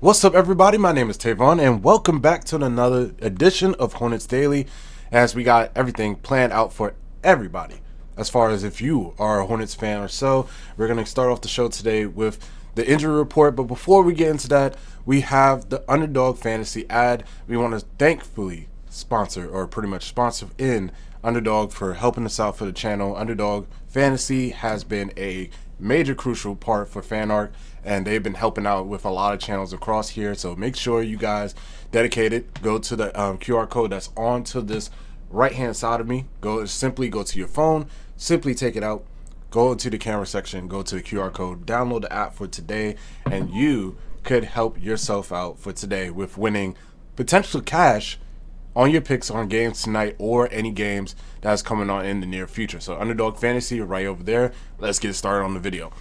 What's up, everybody? My name is Tavon, and welcome back to another edition of Hornets Daily, as we got everything planned out for everybody. As far as if you are a Hornets fan or so, we're going to start off the show today with the injury report. But before we get into that, we have the Underdog Fantasy ad. We want to thankfully pretty much sponsor in Underdog for helping us out for the channel. Underdog Fantasy has been a major crucial part for fan art, and they've been helping out with a lot of channels across here. So make sure you guys dedicate it. Go to the QR code that's on to this right hand side of me. Simply go to your phone, simply take it out, go into the camera section, go to the QR code, download the app for today, and you could help yourself out for today with winning potential cash on your picks on games tonight or any games that's coming on in the near future. So Underdog Fantasy right over there. Let's get started on the video.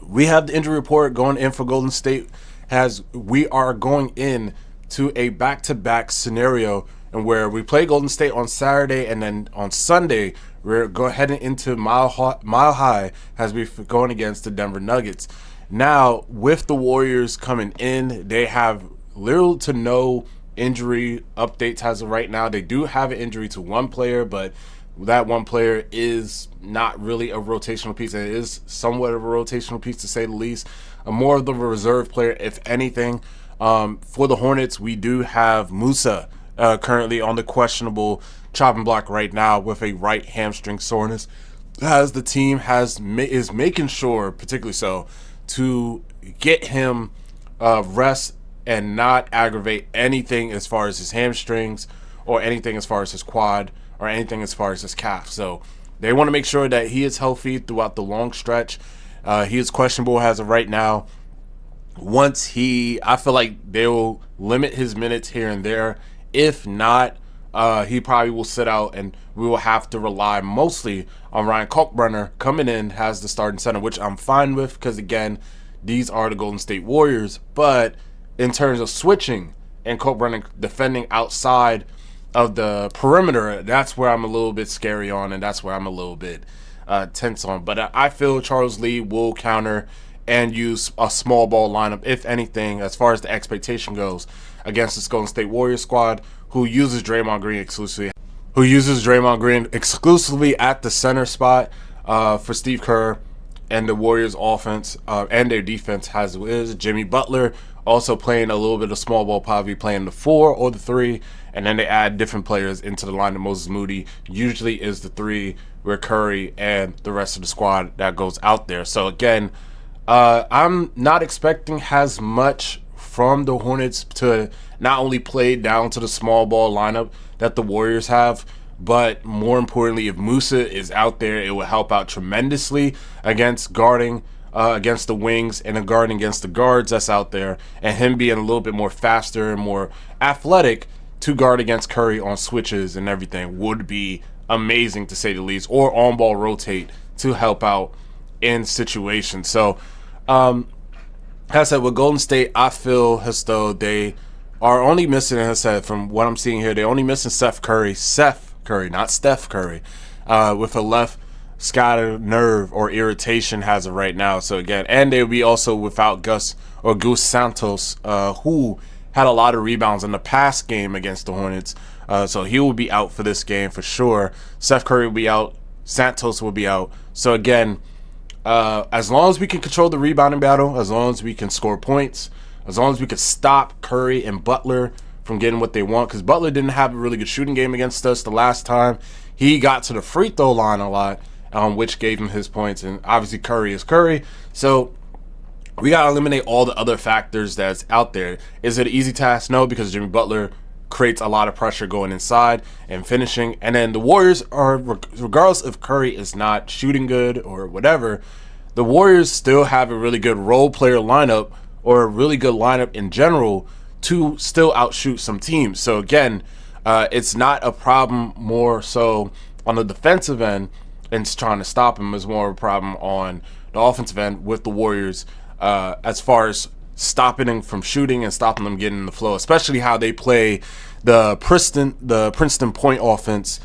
We have the injury report going in for Golden State, as we are going in to a back-to-back scenario, and where we play Golden State on Saturday, and then on Sunday we're heading into Mile High as we're going against the Denver Nuggets. Now, with the Warriors coming in, they have little to no injury updates as of right now. They do have an injury to one player, but that one player is not really a rotational piece. It is somewhat of a rotational piece, to say the least. More of the reserve player, if anything. For the Hornets, we do have Musa currently on the questionable chopping block right now with a right hamstring soreness, as the team is making sure, particularly so, to get him rest and not aggravate anything as far as his hamstrings or anything as far as his quad or anything as far as his calf. So they want to make sure that he is healthy throughout the long stretch. He is questionable as of right now. I feel like they will limit his minutes here and there. If not, he probably will sit out, and we will have to rely mostly on Ryan Kalkbrenner coming in as the starting center, which I'm fine with, because again, these are the Golden State Warriors. But in terms of switching and Kalkbrenner defending outside of the perimeter, that's where I'm a little bit scary on, and that's where I'm a little bit tense on. But I feel Charles Lee will counter and use a small ball lineup, if anything, as far as the expectation goes, against this Golden State Warriors squad, who uses Draymond Green exclusively at the center spot for Steve Kerr and the Warriors offense and their defense as is. Jimmy Butler also playing a little bit of small ball, probably playing the 4 or the 3, and then they add different players into the line. Moses Moody usually is the 3, where Curry and the rest of the squad that goes out there. So again, I'm not expecting as much from the Hornets to not only play down to the small ball lineup that the Warriors have, but more importantly, if Musa is out there, it will help out tremendously against guarding against the wings and guarding against the guards that's out there, and him being a little bit more faster and more athletic to guard against Curry on switches and everything would be amazing, to say the least, or on ball rotate to help out in situations. So as I said, with Golden State, I feel as though they are only missing, as I said, from what I'm seeing here, they're only missing Seth Curry, not Steph Curry, with a left scatter nerve or irritation as of right now. So again, and they'll be also without Gus Santos, who had a lot of rebounds in the past game against the Hornets. So he will be out for this game for sure. Seth Curry will be out. Santos will be out. So again, as long as we can control the rebounding battle, as long as we can score points, as long as we can stop Curry and Butler from getting what they want, because Butler didn't have a really good shooting game against us the last time. He got to the free throw line a lot, which gave him his points, and obviously Curry is Curry. So we got to eliminate all the other factors that's out there. Is it an easy task? No, because Jimmy Butler creates a lot of pressure going inside and finishing. And then the Warriors are, regardless if Curry is not shooting good or whatever, the Warriors still have a really good role player lineup, or a really good lineup in general, to still outshoot some teams. So again, it's not a problem more so on the defensive end and trying to stop him, is more of a problem on the offensive end with the Warriors, as far as stopping them from shooting and stopping them getting in the flow, especially how they play the Princeton point offense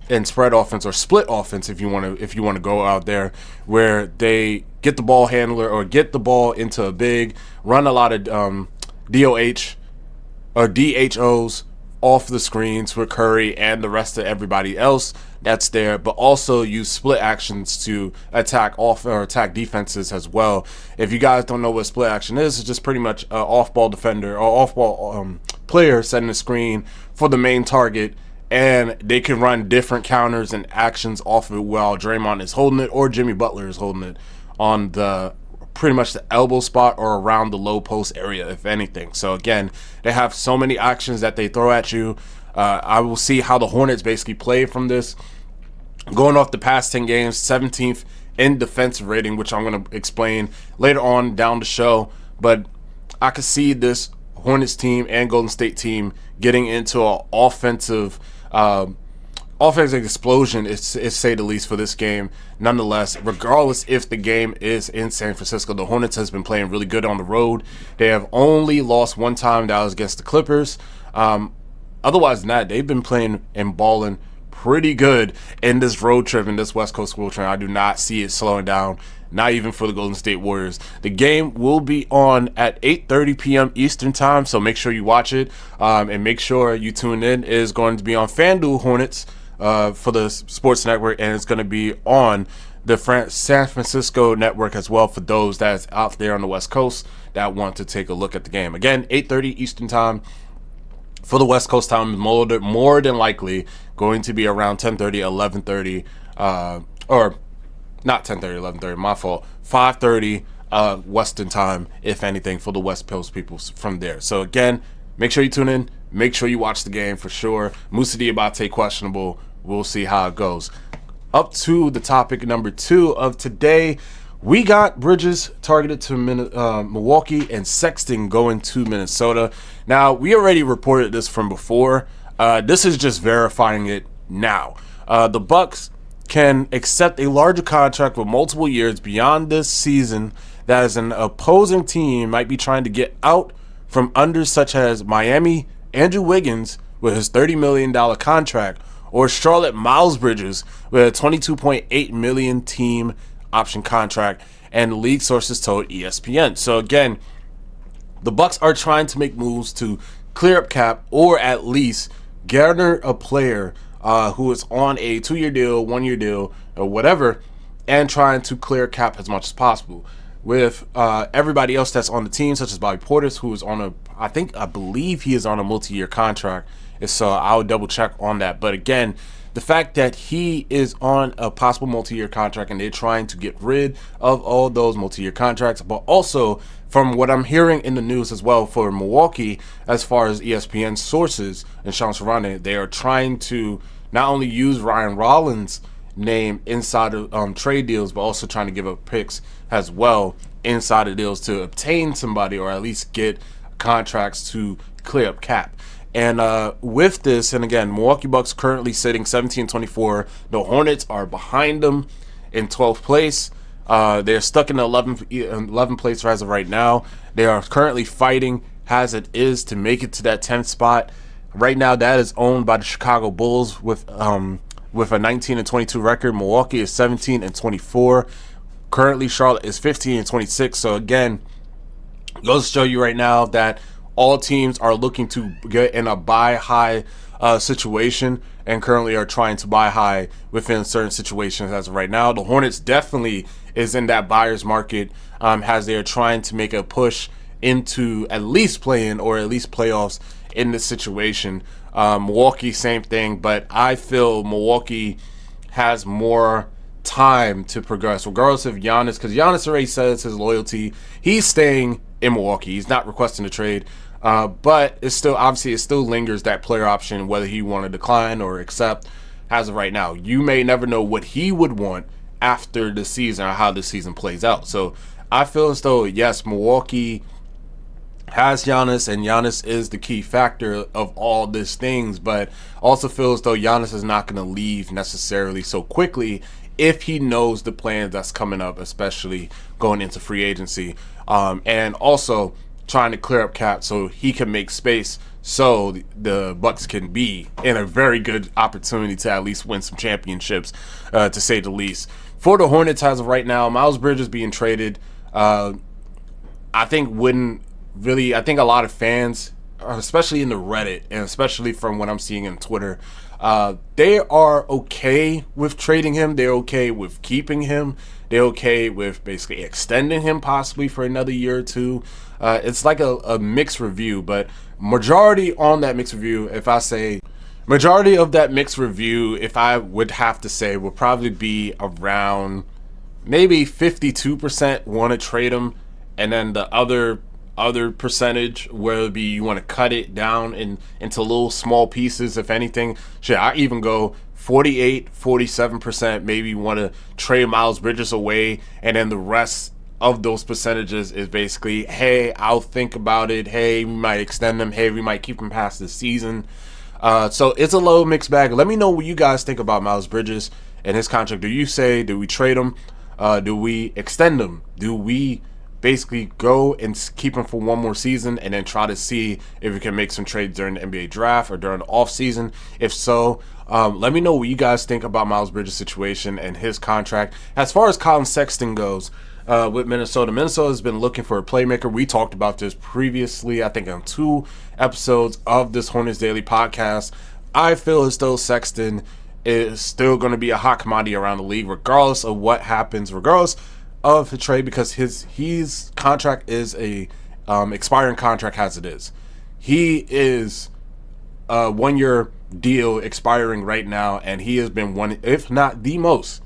and spread offense, or split offense if you want to go out there, where they get the ball handler or get the ball into a big, run a lot of DOH or DHOs off the screens with Curry and the rest of everybody else that's there, but also use split actions to attack off or attack defenses as well. If you guys don't know what split action is, it's just pretty much an off-ball defender or off-ball player setting the screen for the main target, and they can run different counters and actions off of it while Draymond is holding it or Jimmy Butler is holding it on the pretty much the elbow spot or around the low post area, if anything. So again, they have so many actions that they throw at you. I will see how the Hornets basically play from this. Going off the past 10 games, 17th in defensive rating, which I'm going to explain later on down the show. But I could see this Hornets team and Golden State team getting into an offensive explosion, is say the least, for this game. Nonetheless, regardless if the game is in San Francisco, the Hornets has been playing really good on the road. They have only lost one time, that was against the Clippers. Otherwise than that, they've been playing and balling pretty good in this road trip, in this West Coast road trip. I do not see it slowing down, not even for the Golden State Warriors. The game will be on at 8:30 p.m. Eastern time, so make sure you watch it, and make sure you tune in. It is going to be on FanDuel Hornets for the sports network, and it's going to be on the San Francisco network as well for those that's out there on the West Coast that want to take a look at the game. Again, 8:30 Eastern time. For the West Coast time, more than likely going to be around 10:30, 11:30, or not 10:30, 11:30, my fault, 5:30 Western time, if anything, for the West Coast people from there. So again, make sure you tune in. Make sure you watch the game for sure. Moussa Diabate questionable. We'll see how it goes. Up to the topic number 2 of today. We got Bridges targeted to Milwaukee and Sexton going to Minnesota. Now, we already reported this from before. This is just verifying it now. The Bucks can accept a larger contract with multiple years beyond this season that is an opposing team might be trying to get out from under, such as Miami, Andrew Wiggins with his $30 million contract, or Charlotte, Miles Bridges with a $22.8 million team option contract, and league sources told ESPN. So again, the Bucks are trying to make moves to clear up cap, or at least garner a player who is on a 2-year deal, 1-year deal, or whatever, and trying to clear cap as much as possible. With everybody else that's on the team, such as Bobby Portis, who is on I believe he is on a multi-year contract. So I'll double check on that. But again, the fact that he is on a possible multi-year contract and they're trying to get rid of all those multi-year contracts, but also from what I'm hearing in the news as well for Milwaukee, as far as ESPN sources and Sean Serrano, they are trying to not only use Ryan Rollins' name inside of trade deals, but also trying to give up picks as well inside of deals to obtain somebody, or at least get contracts to clear up cap. And with this, and again, Milwaukee Bucks currently sitting 17-24. The Hornets are behind them in 12th place. They're stuck in the 11th place as of right now. They are currently fighting as it is to make it to that 10th spot. Right now, that is owned by the Chicago Bulls with a 19-22 record. Milwaukee is 17-24. Currently, Charlotte is 15-26. So again, goes to show you right now that all teams are looking to get in a buy high situation, and currently are trying to buy high within certain situations as of right now. The Hornets definitely is in that buyer's market, as they are trying to make a push into at least play-in or at least playoffs in this situation. Milwaukee, same thing, but I feel Milwaukee has more time to progress, regardless of Giannis, because Giannis already says his loyalty. He's staying in Milwaukee. He's not requesting a trade, but it's still, obviously, it still lingers that player option, whether he want to decline or accept. As of right now, you may never know what he would want after the season or how the season plays out. So I feel as though, yes, Milwaukee has Giannis, and Giannis is the key factor of all these things, but also feel as though Giannis is not going to leave necessarily so quickly if he knows the plans that's coming up, especially going into free agency, and also trying to clear up cap so he can make space so the Bucks can be in a very good opportunity to at least win some championships, to say the least. For the Hornets as of right now, Miles Bridges being traded, I think I think a lot of fans, especially in the Reddit and especially from what I'm seeing in Twitter, they are okay with trading him. They're okay with keeping him. They're okay with basically extending him possibly for another year or two. It's like a mixed review, but majority on that mixed review, if I would have to say, would probably be around maybe 52% want to trade him, and then the other percentage where it be you want to cut it down into little small pieces, if anything. Shit, I even go 47% maybe want to trade Miles Bridges away, and then the rest of those percentages is basically, hey, I'll think about it, hey, we might extend them, hey, we might keep him past the season. So it's a little mixed bag. Let me know what you guys think about Miles Bridges and his contract. Do we trade him? Do we extend him? Do we basically go and keep him for one more season and then try to see if we can make some trades during the NBA draft or during the offseason? If so, let me know what you guys think about Miles Bridges' situation and his contract. As far as Colin Sexton goes, with Minnesota has been looking for a playmaker. We talked about this previously, I think on 2 episodes of this Hornets Daily podcast. I feel as though Sexton is still going to be a hot commodity around the league, regardless of what happens, regardless of the trade, because his contract is a expiring contract as it is. He is a 1-year deal expiring right now, and he has been one, if not the most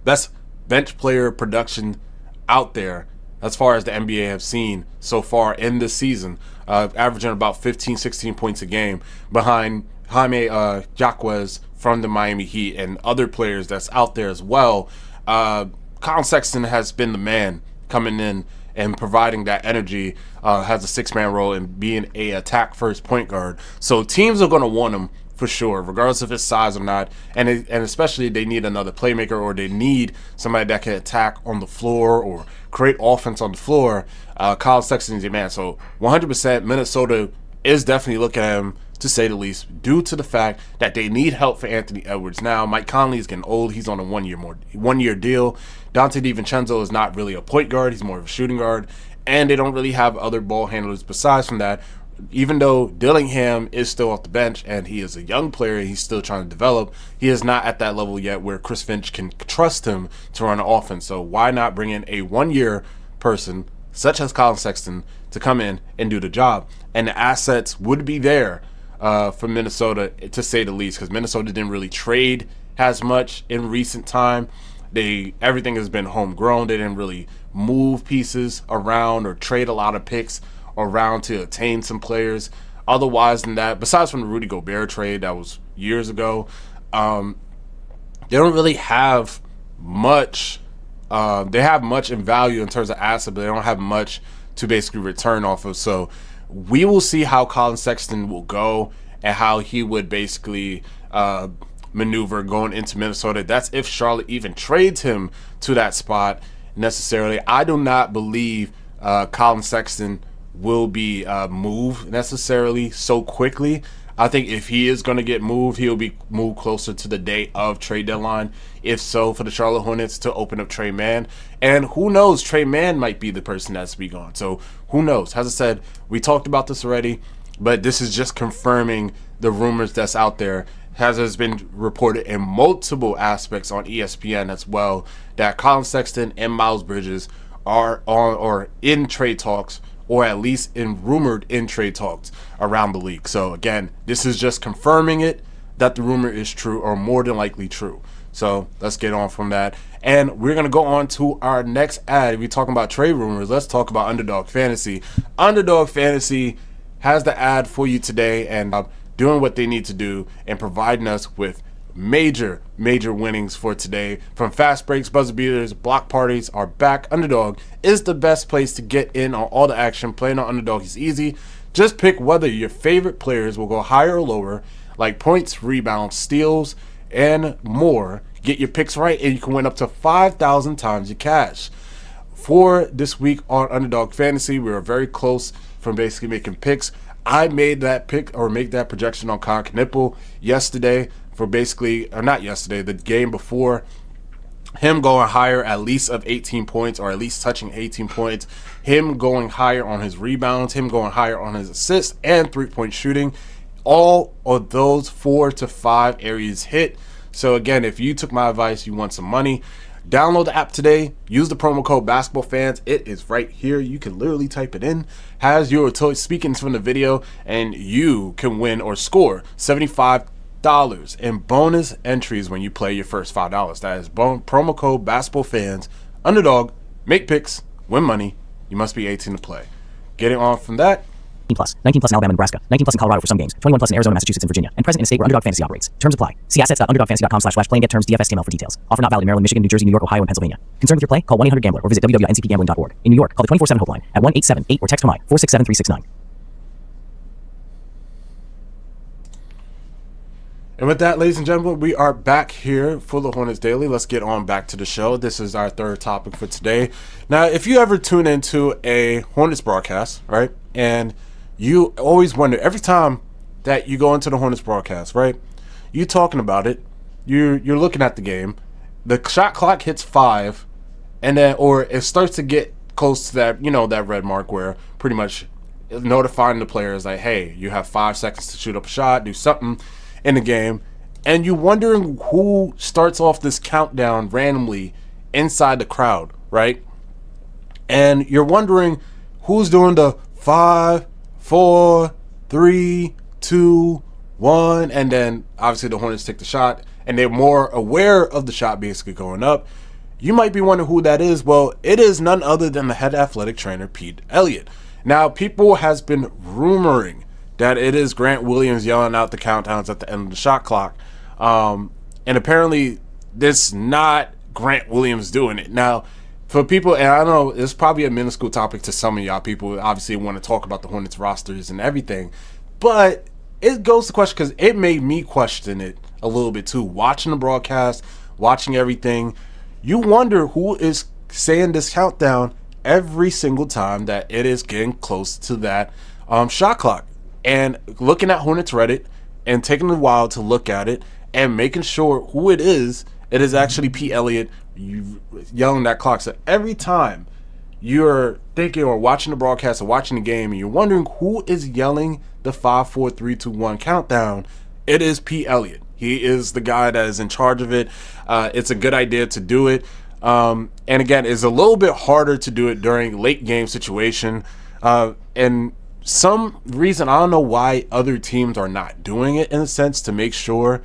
best bench player production out there as far as the NBA have seen so far in this season, averaging about 15, 16 points a game behind Jaime Jaquez from the Miami Heat and other players that's out there as well. Colin Sexton has been the man coming in and providing that energy, has a 6-man role and being a attack first point guard. So teams are going to want him for sure, regardless of his size or not, and especially they need another playmaker, or they need somebody that can attack on the floor or create offense on the floor. Colin Sexton is your man. So 100% Minnesota is definitely looking at him, to say the least, due to the fact that they need help for Anthony Edwards. Now, Mike Conley is getting old. He's on a 1-year deal. Dante DiVincenzo is not really a point guard. He's more of a shooting guard, and they don't really have other ball handlers besides from that. Even though Dillingham is still off the bench and he is a young player, he's still trying to develop, he is not at that level yet where Chris Finch can trust him to run an offense. So why not bring in a 1-year person such as Colin Sexton to come in and do the job? And the assets would be there for Minnesota, to say the least, because Minnesota didn't really trade as much in recent time. Everything has been homegrown. They didn't really move pieces around or trade a lot of picks around to attain some players. Otherwise than that, besides from the Rudy Gobert trade that was years ago, they don't really have much. They have much in value in terms of asset, but they don't have much to basically return off of. So we will see how Colin Sexton will go and how he would basically maneuver going into Minnesota. That's if Charlotte even trades him to that spot necessarily. I do not believe Colin Sexton will be moved necessarily so quickly. I think if he is going to get moved, he'll be moved closer to the day of trade deadline. If so, for the Charlotte Hornets to open up Trey Mann. And who knows, Trey Mann might be the person that's to be gone. So who knows? As I said, we talked about this already, but this is just confirming the rumors that's out there. As has been reported in multiple aspects on ESPN as well, that Colin Sexton and Miles Bridges are on or in trade talks, or at least rumored in trade talks around the league. So again, this is just confirming it that the rumor is true, or more than likely true. So let's get on from that. And we're going to go on to our next ad. If we're talking about trade rumors, let's talk about Underdog Fantasy. Underdog Fantasy has the ad for you today, and doing what they need to do and providing us with major winnings for today. From fast breaks, buzzer beaters, block parties are back. Underdog is the best place to get in on all the action. Playing on Underdog is easy. Just pick whether your favorite players will go higher or lower, like points, rebounds, steals, and more. Get your picks right and you can win up to 5,000 times your cash. for this week on Underdog Fantasy. We were very close from basically making picks. I made that pick or make that projection on Con Knipple yesterday for basically, or not yesterday, the game before, him going higher at least of 18 points or at least touching 18 points, him going higher on his rebounds, him going higher on his assists and three-point shooting. All of those 4 to 5 areas hit. So again, if you took my advice, you want some money, download the app today. Use the promo code BasketballFans. It is right here. You can literally type it in. Has your speaking from the video, and you can win or score $75 in bonus entries when you play your first $5. That is promo code BasketballFans. Underdog. Make picks. Win money. You must be 18 to play. Getting on from that. 19 plus. 19 plus in Alabama and Nebraska. 19 plus in Colorado for some games. 21 plus in Arizona, Massachusetts, and Virginia. And present in a state where Underdog Fantasy operates. Terms apply. See assets.underdogfantasy.com/play and get terms DFSTML for details. Offer not valid in Maryland, Michigan, New Jersey, New York, Ohio, and Pennsylvania. Concerned with your play? Call 1-800-GAMBLER or visit www.ncpgambling.org. In New York, call the 24/7 Hope line at 1-877-8 or text HOMI 467-369. And with that, ladies and gentlemen, we are back here for the Hornets Daily. Let's get on back to the show. This is our third topic for today. Now, if you ever tune into a Hornets broadcast, right, and you always wonder, every time that you go into the Hornets broadcast, right, you're talking about it, you're looking at the game, the shot clock hits 5, and then, or it starts to get close to that, that red mark where pretty much notifying the players like, hey, you have 5 seconds to shoot up a shot, do something in the game, and you're wondering who starts off this countdown randomly inside the crowd, right? And you're wondering who's doing the 5, 4, 3, 2, 1, and then obviously the Hornets take the shot, and they're more aware of the shot basically going up. You might be wondering who that is. Well, it is none other than the head athletic trainer, Pete Elliott. Now, people has been rumoring that it is Grant Williams yelling out the countdowns at the end of the shot clock. And apparently, this not Grant Williams doing it. Now, for people, and I know it's probably a minuscule topic to some of y'all people, obviously want to talk about the Hornets rosters and everything, but it goes to question because it made me question it a little bit too. Watching the broadcast, watching everything, you wonder who is saying this countdown every single time that it is getting close to that shot clock. And looking at Hornets Reddit and taking a while to look at it and making sure who it is actually Pete Elliott yelling that clock. So every time you're thinking or watching the broadcast or watching the game and you're wondering who is yelling the 5, 4, 3, 2, 1 countdown, it is Pete Elliott. He is the guy that is in charge of it. It's a good idea to do it. And again, it's a little bit harder to do it during late game situation. And some reason, I don't know why other teams are not doing it, in a sense, to make sure,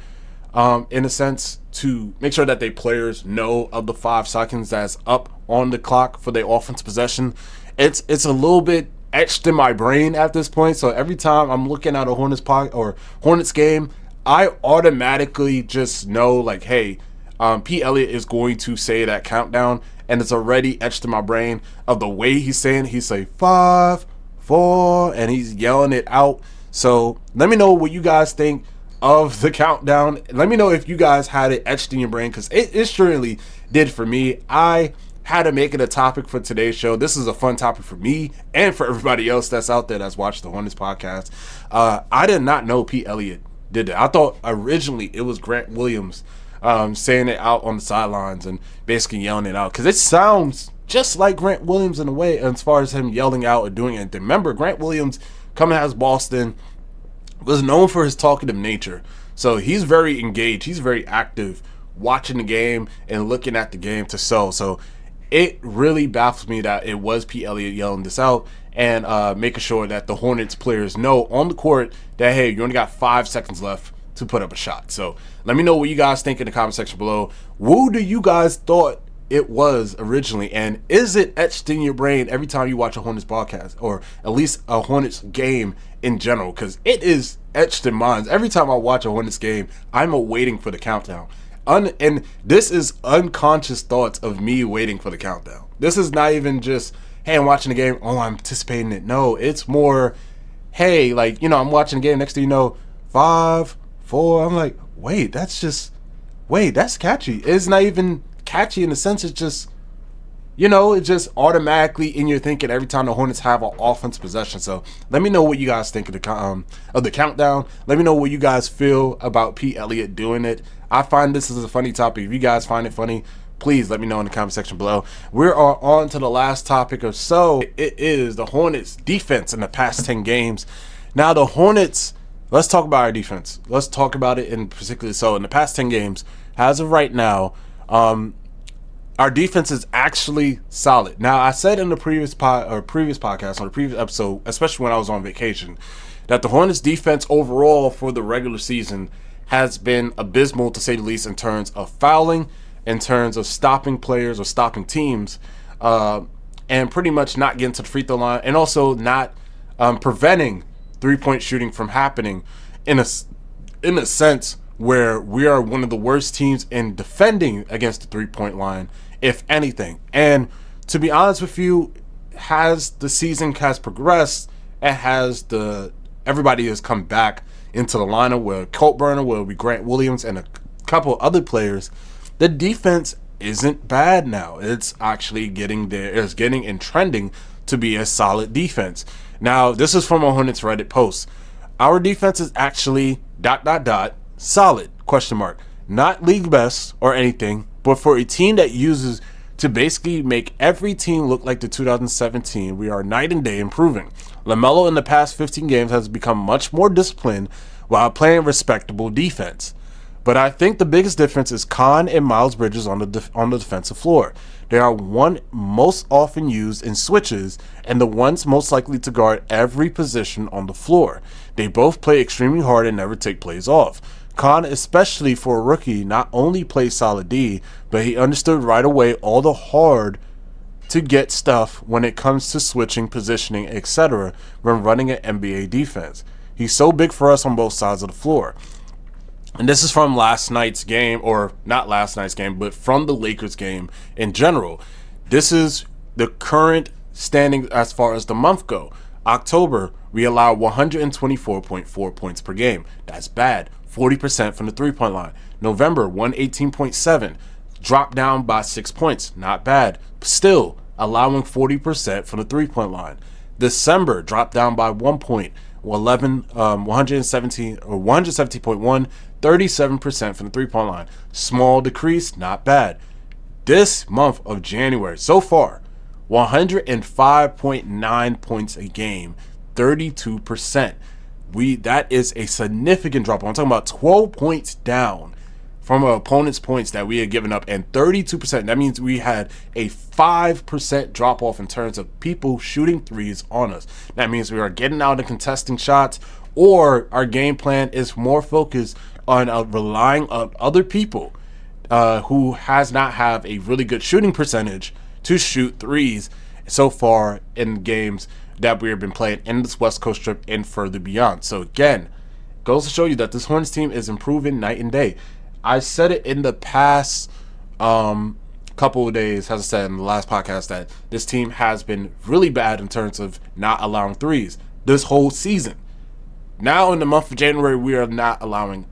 to make sure that their players know of the 5 seconds that's up on the clock for their offensive possession. It's a little bit etched in my brain at this point. So every time I'm looking at a Hornets game, I automatically just know, like, hey, Pete Elliott is going to say that countdown, and it's already etched in my brain of the way he's saying. He say 5, 4, and he's yelling it out. So let me know what you guys think of the countdown. Let me know if you guys had it etched in your brain, because it surely did for me. I had to make it a topic for today's show. This is a fun topic for me and for everybody else that's out there that's watched the Hornets podcast. I did not know Pete Elliott did that. I thought originally it was Grant Williams saying it out on the sidelines and basically yelling it out, because it sounds just like Grant Williams in a way as far as him yelling out or doing it. Remember, Grant Williams, coming out of Boston, was known for his talkative nature. So he's very engaged. He's very active watching the game and looking at the game to sell. So it really baffles me that it was Pete Elliott yelling this out and making sure that the Hornets players know on the court that, hey, you only got 5 seconds left to put up a shot. So let me know what you guys think in the comment section below. Who do you guys thought it was originally, and is it etched in your brain every time you watch a Hornets broadcast, or at least a Hornets game in general? Because it is etched in mine. Every time I watch a Hornets game, I'm waiting for the countdown. And this is unconscious thoughts of me waiting for the countdown. This is not even just, hey, I'm watching the game, oh, I'm anticipating it. No, it's more, hey, like, I'm watching the game, next thing you know, 5, 4, I'm like, wait, that's catchy. It's not even catchy in the sense, it's just, it's just automatically in your thinking every time the Hornets have an offensive possession. So let me know what you guys think of the countdown. Let me know what you guys feel about Pete Elliott doing it. I find this is a funny topic. If you guys find it funny, please let me know in the comment section below. We are on to the last topic or so. It is the Hornets defense in the past 10 games. Now the Hornets, let's talk about our defense. Let's talk about it in particular. So in the past 10 games, as of right now, our defense is actually solid. Now I said in the previous podcast, on the previous episode, especially when I was on vacation, that the Hornets defense overall for the regular season has been abysmal, to say the least, in terms of fouling, in terms of stopping players or stopping teams, and pretty much not getting to the free throw line, and also not preventing three-point shooting from happening in a sense where we are one of the worst teams in defending against the three-point line, if anything. And to be honest with you, as the season has progressed, everybody has come back into the lineup, where Colt Burner, will be Grant Williams, and a couple other players. The defense isn't bad now. It's actually getting there. It's getting and trending to be a solid defense. Now, this is from a Hornets Reddit post. Our defense is actually ... solid, ? Not league best or anything, but for a team that uses to basically make every team look like the 2017, we are night and day improving. LaMelo in the past 15 games has become much more disciplined while playing respectable defense. But I think the biggest difference is Khan and Miles Bridges on the defensive floor. They are one most often used in switches and the ones most likely to guard every position on the floor. They both play extremely hard and never take plays off. Khan, especially for a rookie, not only plays solid D, but he understood right away all the hard to get stuff when it comes to switching, positioning, etc. when running an NBA defense. He's so big for us on both sides of the floor. And this is from last night's game, or not last night's game, but from the Lakers game in general. This is the current standing as far as the month go. October, we allow 124.4 points per game. That's bad. 40% from the three-point line. November, 118.7. Dropped down by 6 points. Not bad. Still allowing 40% from the three-point line. December dropped down by 1 point. 117.1, 37% from the three-point line. Small decrease, not bad. This month of January, so far, 105.9 points a game, 32%. That is a significant drop. I'm talking about 12 points down from our opponent's points that we had given up, and 32%. That means we had a 5% drop off in terms of people shooting threes on us. That means we are getting out and contesting shots, or our game plan is more focused on relying on other people who has not have a really good shooting percentage to shoot threes so far in games that we have been playing in this West Coast trip and further beyond. So again, goes to show you that this Hornets team is improving night and day. I said it in the past couple of days, as I said in the last podcast, that this team has been really bad in terms of not allowing threes this whole season. Now in the month of January, we are not allowing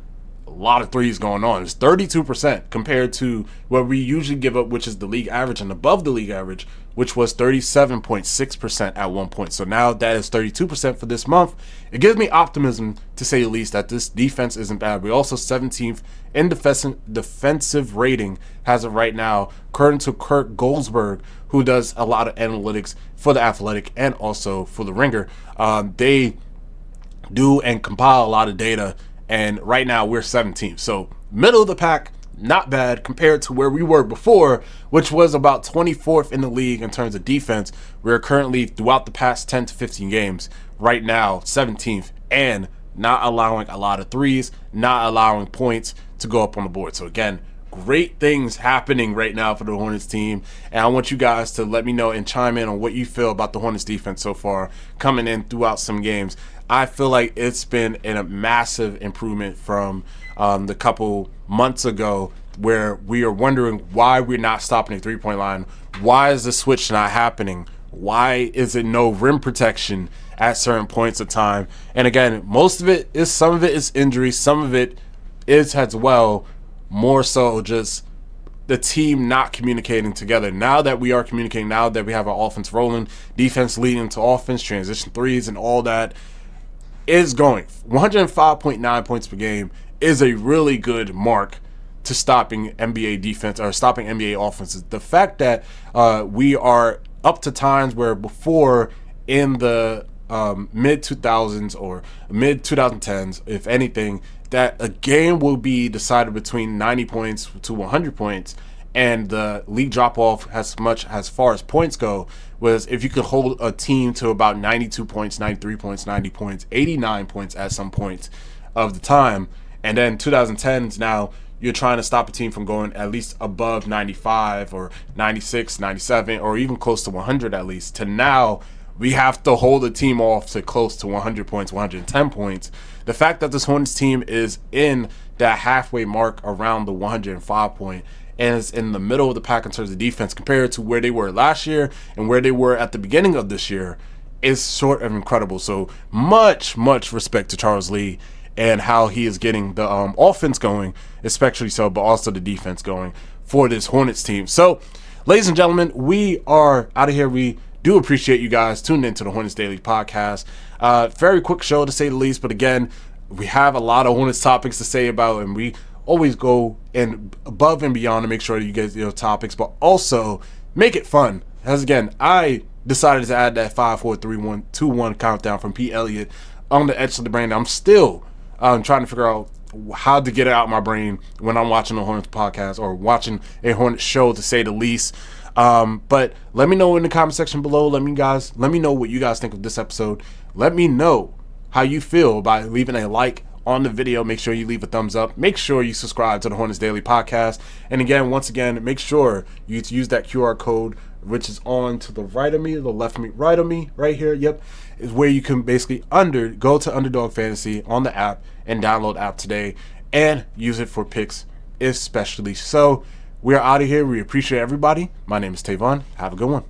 a lot of threes going on. It's 32% compared to what we usually give up, which is the league average and above the league average, which was 37.6% at one point. So now that is 32% for this month. It gives me optimism, to say the least, that this defense isn't bad. We're also 17th in defensive rating as of right now, according to Kirk Goldsberg, who does a lot of analytics for The Athletic and also for The Ringer. They do and compile a lot of data, and right now we're 17th. So middle of the pack, not bad compared to where we were before, which was about 24th in the league in terms of defense. We're currently, throughout the past 10 to 15 games, right now 17th, and not allowing a lot of threes, not allowing points to go up on the board. So again, great things happening right now for the Hornets team, and I want you guys to let me know and chime in on what you feel about the Hornets defense so far coming in throughout some games. I feel like it's been a massive improvement from the couple months ago, where we are wondering why we're not stopping the three-point line. Why is the switch not happening? Why is it no rim protection at certain points of time? And again, some of it is injury, some of it is as well more so just the team not communicating together. Now that we are communicating, now that we have our offense rolling, defense leading to offense, transition threes, and all that is going. 105.9 points per game is a really good mark to stopping NBA defense or stopping NBA offenses. The fact that we are up to times where before in the mid 2000s or mid 2010s, if anything, that a game will be decided between 90 points to 100 points, and the league drop off as far as points go was if you could hold a team to about 92 points, 93 points, 90 points, 89 points at some points of the time. And then 2010s, now you're trying to stop a team from going at least above 95 or 96, 97, or even close to 100 at least, to now we have to hold a team off to close to 100 points, 110 points. The fact that this Hornets team is in that halfway mark around the 105 point and is in the middle of the pack in terms of defense compared to where they were last year and where they were at the beginning of this year is sort of incredible. So much respect to Charles Lee and how he is getting the offense going, especially so, but also the defense going for this Hornets team. So, ladies and gentlemen, we are out of here. We do appreciate you guys tuning into the Hornets Daily podcast. Very quick show to say the least, but again, we have a lot of Hornets topics to say about, and we always go in above and beyond to make sure that you get topics, but also make it fun. As again, I decided to add that 5, 4, 3, 1, 2, 1 countdown from Pete Elliott on the edge of the brain. I'm still trying to figure out how to get it out of my brain when I'm watching a Hornets podcast or watching a Hornets show, to say the least. But let me know in the comment section below. Let me know what you guys think of this episode. Let me know how you feel by leaving a like on the video. Make sure you leave a thumbs up. Make sure you subscribe to the Hornets Daily podcast. And again, once again, make sure you use that QR code, which is on to the right of me, the left of me, right of me, right here. Yep, is where you can basically go to Underdog Fantasy on the app and download the app today and use it for picks, especially. So we are out of here. We appreciate everybody. My name is Tavon. Have a good one.